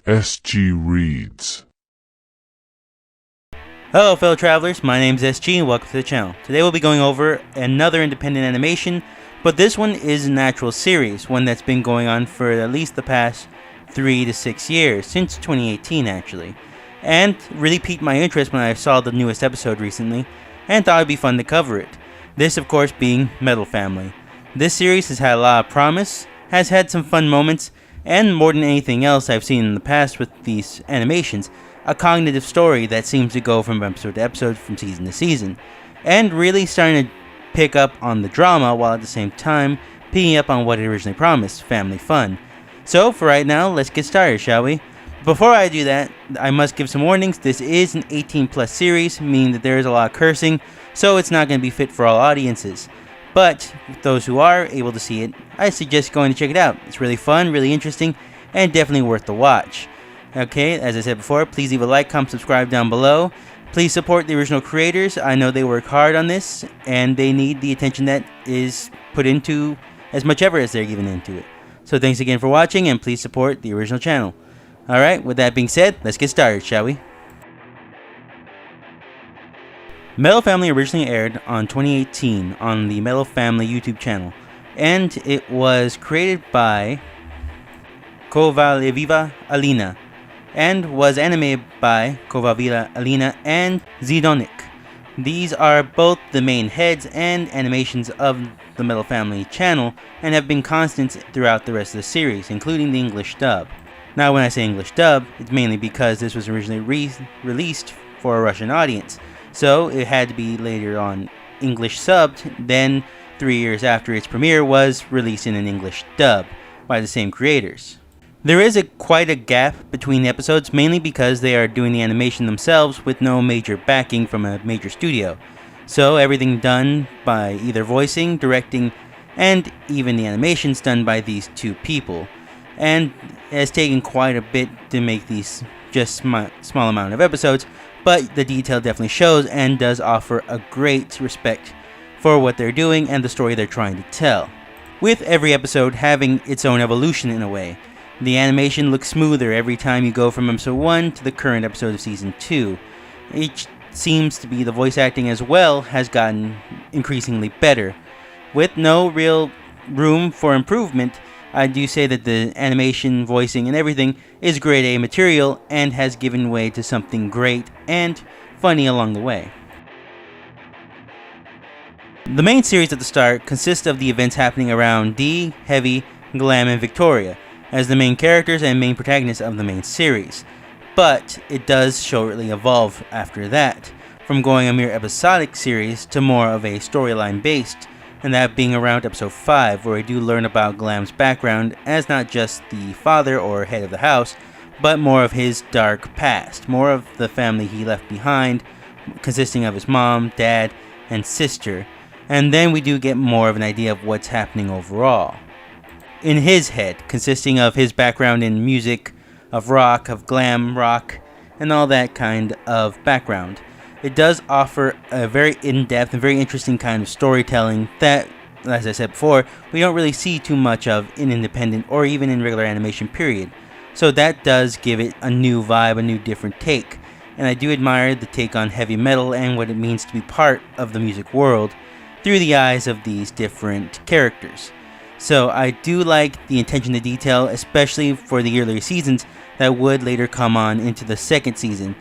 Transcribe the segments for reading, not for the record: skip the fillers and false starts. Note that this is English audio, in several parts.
SG Reads. Hello fellow travelers, my name is SG and welcome to the channel. Today we'll be going over another independent animation, but this one is an actual series, one that's been going on for at least the past 3 to 6 years, since 2018 actually. And really piqued my interest when I saw the newest episode recently, and thought it'd be fun to cover it. This of course being Metal Family. This series has had a lot of promise, has had some fun moments, and more than anything else I've seen in the past with these animations, a cognitive story that seems to go from episode to episode, from season to season, and really starting to pick up on the drama while at the same time picking up on what it originally promised, family fun. So for right now, let's get started, shall we? Before I do that, I must give some warnings. This is an 18 plus series, meaning that there is a lot of cursing, so it's not going to be fit for all audiences. But those who are able to see it, I suggest going to check it out. It's really fun, really interesting, and definitely worth the watch. Okay, as I said before, please leave a like, comment, subscribe down below. Please support the original creators. I know they work hard on this, and they need the attention that is put into as much effort as they're given into it. So thanks again for watching, and please support the original channel. Alright, with that being said, let's get started, shall we? Metal Family originally aired on 2018 on the Metal Family YouTube channel, and it was created by Kovaleveva Alina, and was animated by Kovaleveva Alina and Zidonic. These are both the main heads and animations of the Metal Family channel, and have been constants throughout the rest of the series, including the English dub. Now when I say English dub, it's mainly because this was originally released for a Russian audience, so it had to be later on English subbed, then 3 years after its premiere was released in an English dub by the same creators. There is quite a gap between the episodes, mainly because they are doing the animation themselves with no major backing from a major studio. So everything done by either voicing, directing, and even the animations done by these two people. And it has taken quite a bit to make these just small amount of episodes, but the detail definitely shows and does offer a great respect for what they're doing and the story they're trying to tell, with every episode having its own evolution in a way. The animation looks smoother every time you go from episode 1 to the current episode of season 2. It seems to be the voice acting as well has gotten increasingly better. With no real room for improvement, I do say that the animation, voicing, and everything is grade A material and has given way to something great and funny along the way. The main series at the start consists of the events happening around Dee, Heavy, Glam, and Victoria as the main characters and main protagonists of the main series, but it does shortly evolve after that, from going a mere episodic series to more of a storyline based, and that being around episode 5, where we do learn about Glam's background as not just the father or head of the house, but more of his dark past, more of the family he left behind, consisting of his mom, dad, and sister, and then we do get more of an idea of what's happening overall in his head, consisting of his background in music, of rock, of glam rock, and all that kind of background. It does offer a very in-depth and very interesting kind of storytelling that, as I said before, we don't really see too much of in independent or even in regular animation period. So that does give it a new vibe, a new different take. And I do admire the take on heavy metal and what it means to be part of the music world through the eyes of these different characters. So I do like the attention to detail, especially for the earlier seasons that would later come on into the second season.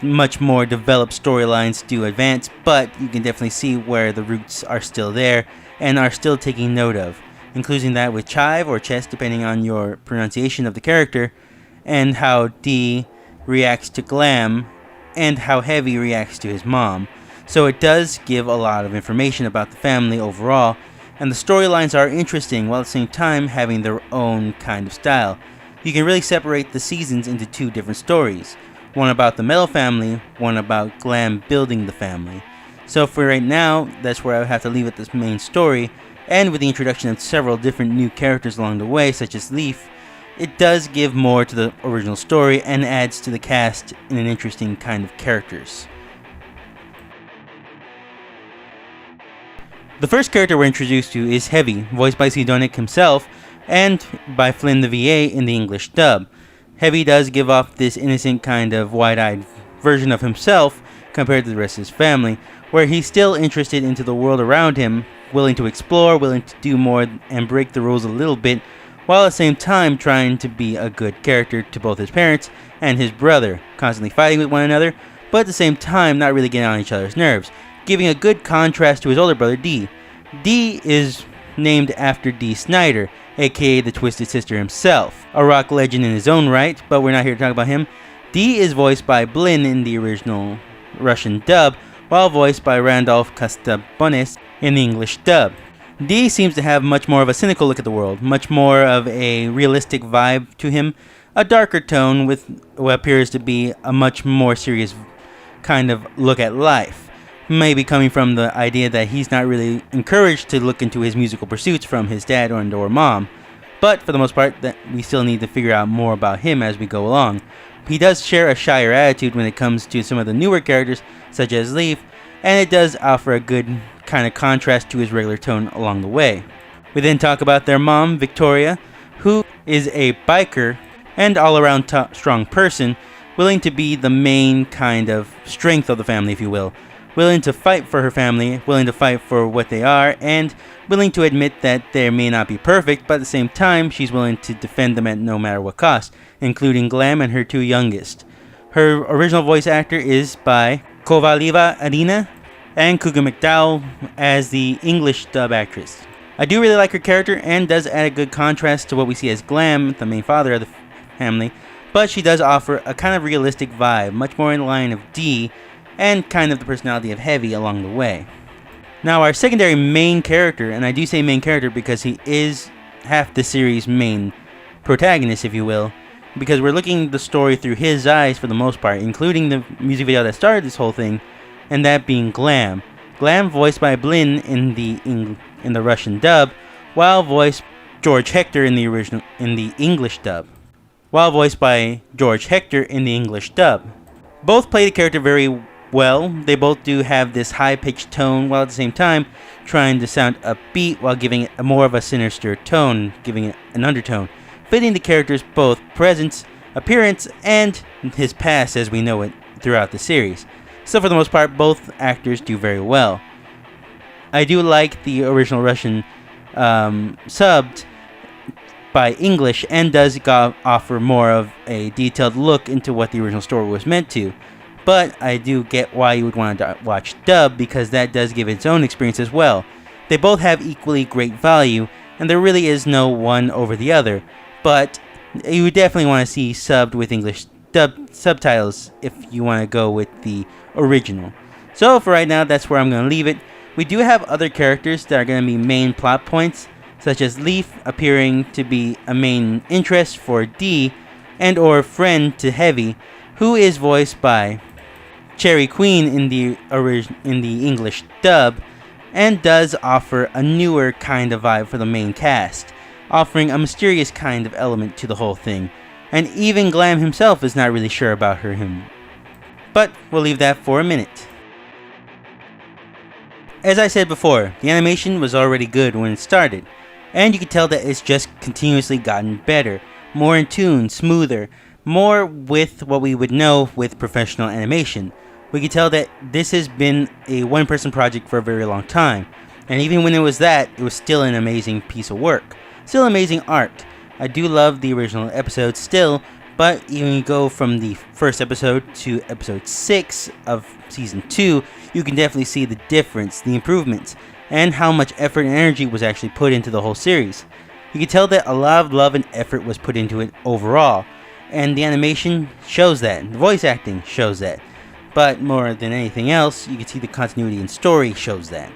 Much more developed storylines do advance, but you can definitely see where the roots are still there and are still taking note of, including that with Chive or Chess depending on your pronunciation of the character, and how Dee reacts to Glam and how Heavy reacts to his mom. So it does give a lot of information about the family overall, and the storylines are interesting while at the same time having their own kind of style. You can really separate the seasons into two different stories, one about the Metal Family, one about Glam building the family. So for right now, that's where I would have to leave it, this main story, and with the introduction of several different new characters along the way, such as Leaf, it does give more to the original story and adds to the cast in an interesting kind of characters. The first character we're introduced to is Heavy, voiced by Zidonic himself, and by Flynn the VA in the English dub. Heavy does give off this innocent kind of wide-eyed version of himself compared to the rest of his family, where he's still interested into the world around him, willing to explore, willing to do more and break the rules a little bit, while at the same time trying to be a good character to both his parents and his brother, constantly fighting with one another, but at the same time not really getting on each other's nerves, giving a good contrast to his older brother D. D is named after Dee Snider, aka the Twisted Sister himself, a rock legend in his own right, but we're not here to talk about him. Dee is voiced by Blinn in the original Russian dub, while voiced by Randolph Castabonis in the English dub. Dee seems to have much more of a cynical look at the world, much more of a realistic vibe to him, a darker tone with what appears to be a much more serious kind of look at life. Maybe coming from the idea that he's not really encouraged to look into his musical pursuits from his dad or mom, but for the most part, that we still need to figure out more about him as we go along. He does share a shyer attitude when it comes to some of the newer characters, such as Leaf, and it does offer a good kind of contrast to his regular tone along the way. We then talk about their mom, Victoria, who is a biker and all-around strong person, willing to be the main kind of strength of the family, if you will. Willing to fight for her family, willing to fight for what they are, and willing to admit that they may not be perfect, but at the same time, she's willing to defend them at no matter what cost, including Glam and her two youngest. Her original voice actor is by Kovaliva Adina, and Cougar McDowell as the English dub actress. I do really like her character, and does add a good contrast to what we see as Glam, the main father of the family, but she does offer a kind of realistic vibe, much more in the line of Dee, and kind of the personality of Heavy along the way. Now our secondary main character, and I do say main character because he is half the series' main protagonist, if you will, because we're looking the story through his eyes for the most part, including the music video that started this whole thing, and that being Glam. Glam voiced by Blinn in the Russian dub, while voiced George Hector in the English dub. Both play the character very well. They both do have this high-pitched tone, while at the same time trying to sound upbeat while giving it more of a sinister tone, giving it an undertone, fitting the character's both presence, appearance, and his past as we know it throughout the series. So for the most part, both actors do very well. I do like the original Russian subbed by English, and does offer more of a detailed look into what the original story was meant to. But I do get why you would want to watch dub, because that does give its own experience as well. They both have equally great value, and there really is no one over the other, but you would definitely want to see subbed with English subtitles if you want to go with the original. So for right now, that's where I'm going to leave it. We do have other characters that are going to be main plot points, such as Leaf appearing to be a main interest for Dee, and or friend to Heavy, who is voiced by Cherry Queen in the English dub, and does offer a newer kind of vibe for the main cast, offering a mysterious kind of element to the whole thing, and even Glam himself is not really sure about him. But we'll leave that for a minute. As I said before, the animation was already good when it started, and you can tell that it's just continuously gotten better, more in tune, smoother, more with what we would know with professional animation. We can tell that this has been a one-person project for a very long time, and even when it was that, it was still an amazing piece of work. Still amazing art. I do love the original episode still, but when you go from the first episode to episode 6 of season 2, you can definitely see the difference, the improvements, and how much effort and energy was actually put into the whole series. You can tell that a lot of love and effort was put into it overall, and the animation shows that, the voice acting shows that. But more than anything else, you can see the continuity in story shows that.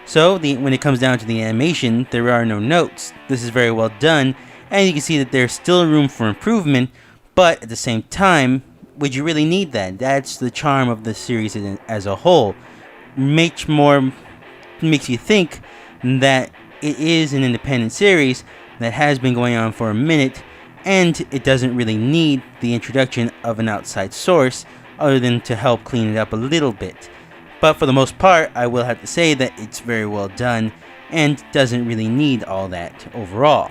So when it comes down to the animation, there are no notes. This is very well done, and you can see that there's still room for improvement, but at the same time, would you really need that? That's the charm of the series as a whole. Makes you think that it is an independent series that has been going on for a minute, and it doesn't really need the introduction of an outside source other than to help clean it up a little bit. But for the most part, I will have to say that it's very well done and doesn't really need all that overall.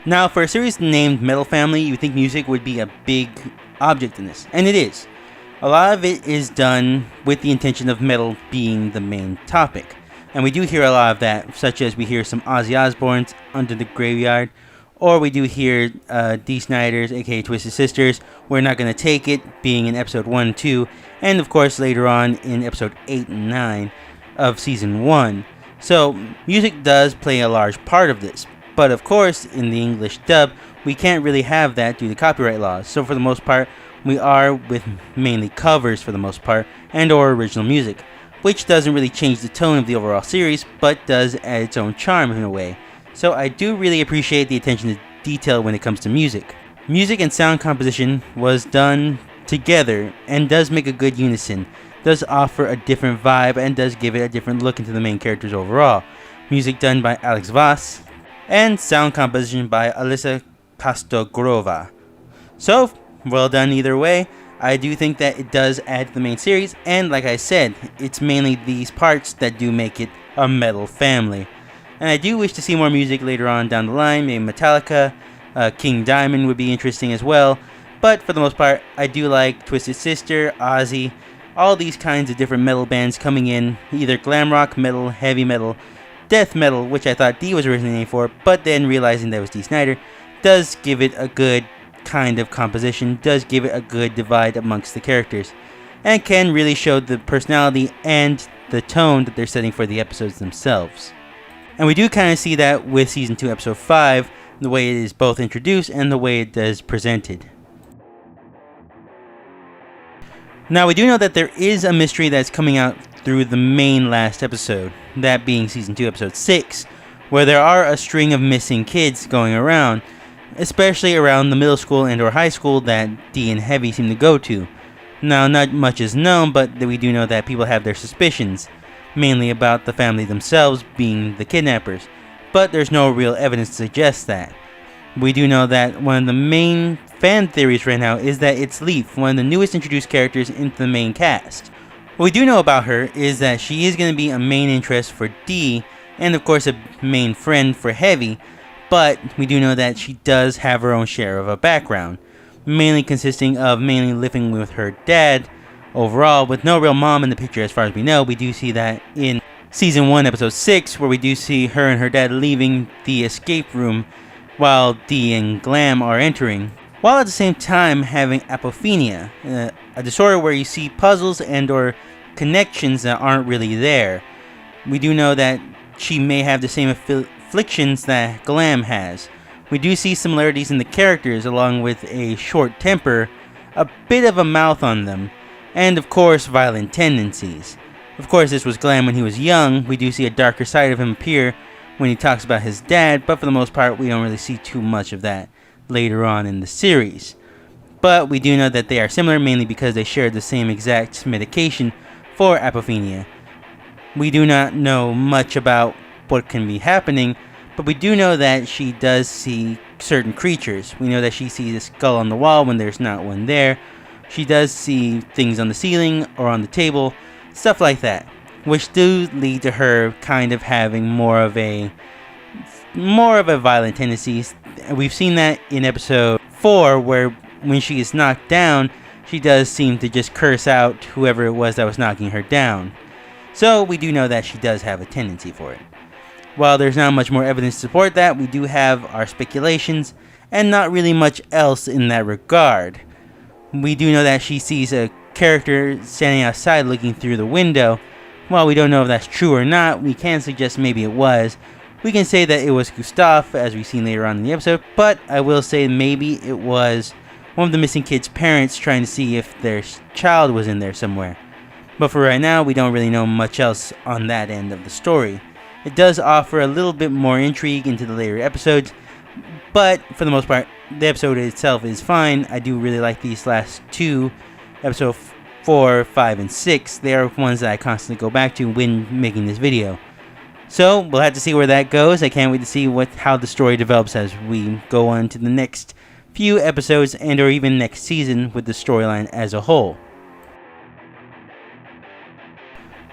Now, for a series named Metal Family, you would think music would be a big object in this, and it is. A lot of it is done with the intention of metal being the main topic, and we do hear a lot of that, such as we hear some Ozzy Osbournes, Under the Graveyard, or we do hear Dee Snider's, aka Twisted Sisters, We're Not Gonna Take It, being in episode 1 and 2, and of course later on in episode 8 and 9 of season 1. So, music does play a large part of this. But of course, in the English dub, we can't really have that due to copyright laws. So for the most part, we are with mainly covers for the most part, and or original music, which doesn't really change the tone of the overall series, but does add its own charm in a way. So I do really appreciate the attention to detail when it comes to music. Music and sound composition was done together and does make a good unison, does offer a different vibe, and does give it a different look into the main characters overall. Music done by Alex Voss, and sound composition by Alyssa Castogrova. So, well done either way. I do think that it does add to the main series, and like I said, it's mainly these parts that do make it a metal family. And I do wish to see more music later on down the line, maybe Metallica, King Diamond would be interesting as well, but for the most part, I do like Twisted Sister, Ozzy, all these kinds of different metal bands coming in, either glam rock, metal, heavy metal, death metal, which I thought Dee was originally named for, but then realizing that it was Dee Snider, does give it a good kind of composition, does give it a good divide amongst the characters, and can really show the personality and the tone that they're setting for the episodes themselves. And we do kind of see that with Season 2, Episode 5, the way it is both introduced and the way it is presented. Now, we do know that there is a mystery that's coming out through the main last episode, that being Season 2, Episode 6, where there are a string of missing kids going around, especially around the middle school and or high school that Dee and Heavy seem to go to. Now, not much is known, but we do know that people have their suspicions, mainly about the family themselves being the kidnappers, but there's no real evidence to suggest that. We do know that one of the main fan theories right now is that it's Leaf, one of the newest introduced characters into the main cast. What we do know about her is that she is going to be a main interest for Dee, and of course a main friend for Heavy, but we do know that she does have her own share of a background, mainly consisting of mainly living with her dad overall, with no real mom in the picture as far as we know. We do see that in Season 1, Episode 6, where we do see her and her dad leaving the escape room while Dee and Glam are entering, while at the same time having apophenia, a disorder where you see puzzles and or connections that aren't really there. We do know that she may have the same afflictions that Glam has. We do see similarities in the characters, along with a short temper, a bit of a mouth on them, and of course violent tendencies. Of course, this was Glam when he was young. We do see a darker side of him appear when he talks about his dad, but for the most part we don't really see too much of that later on in the series. But we do know that they are similar, mainly because they share the same exact medication for apophenia. We do not know much about what can be happening, but we do know that she does see certain creatures. We know that she sees a skull on the wall when there's not one there. She does see things on the ceiling or on the table, stuff like that, which do lead to her kind of having more of a violent tendencies. We've seen that in episode 4, where when she is knocked down, she does seem to just curse out whoever it was that was knocking her down. So we do know that she does have a tendency for it. While there's not much more evidence to support that, we do have our speculations, and not really much else in that regard. We do know that she sees a character standing outside looking through the window. While we don't know if that's true or not, we can suggest maybe it was. We can say that it was Gustav, as we've seen later on in the episode, but I will say maybe it was one of the missing kids' parents trying to see if their child was in there somewhere. But for right now, we don't really know much else on that end of the story. It does offer a little bit more intrigue into the later episodes, but for the most part, the episode itself is fine. I do really like these last two, episode 4, 5, and 6. They are ones that I constantly go back to when making this video. So we'll have to see where that goes. I can't wait to see how the story develops as we go on to the next few episodes and or even next season with the storyline as a whole.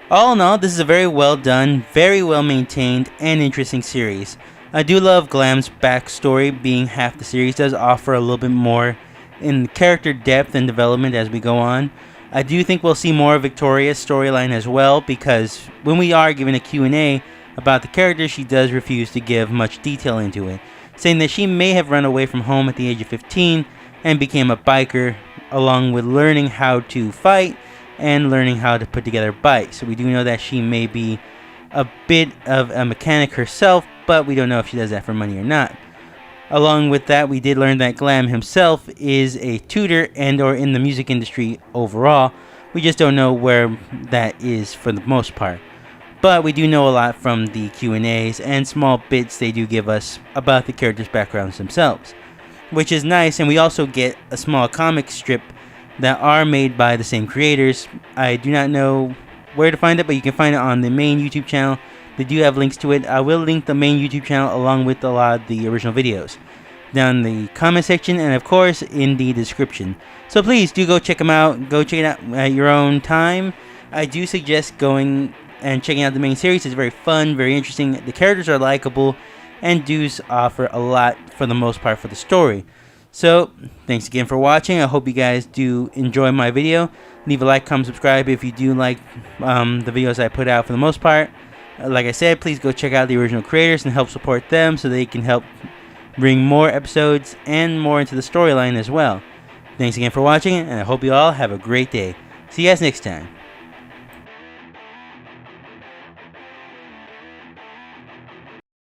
All in all, this is a very well done, very well maintained, and interesting series. I do love Glam's backstory. Being half the series does offer a little bit more in character depth and development as we go on. I do think we'll see more of Victoria's storyline as well, because when we are given a Q&A about the character, she does refuse to give much detail into it, saying that she may have run away from home at the age of 15 and became a biker, along with learning how to fight and learning how to put together bikes. So we do know that she may be a bit of a mechanic herself, but we don't know if she does that for money or not. Along with that, we did learn that Glam himself is a tutor and or in the music industry overall. We just don't know where that is for the most part. But we do know a lot from the Q&As and small bits they do give us about the characters' backgrounds themselves, which is nice. And we also get a small comic strip that are made by the same creators. I do not know where to find it, but you can find it on the main YouTube channel. They do have links to it. I will link the main YouTube channel along with a lot of the original videos down in the comment section and of course in the description. So please do go check them out. Go check it out at your own time. I do suggest going and checking out the main series. It's very fun, very interesting. The characters are likable and do offer a lot for the most part for the story. So thanks again for watching. I hope you guys do enjoy my video. Leave a like, comment, subscribe if you do like the videos I put out for the most part. Like I said, please go check out the original creators and help support them so they can help bring more episodes and more into the storyline as well. Thanks again for watching, and I hope you all have a great day. See you guys next time.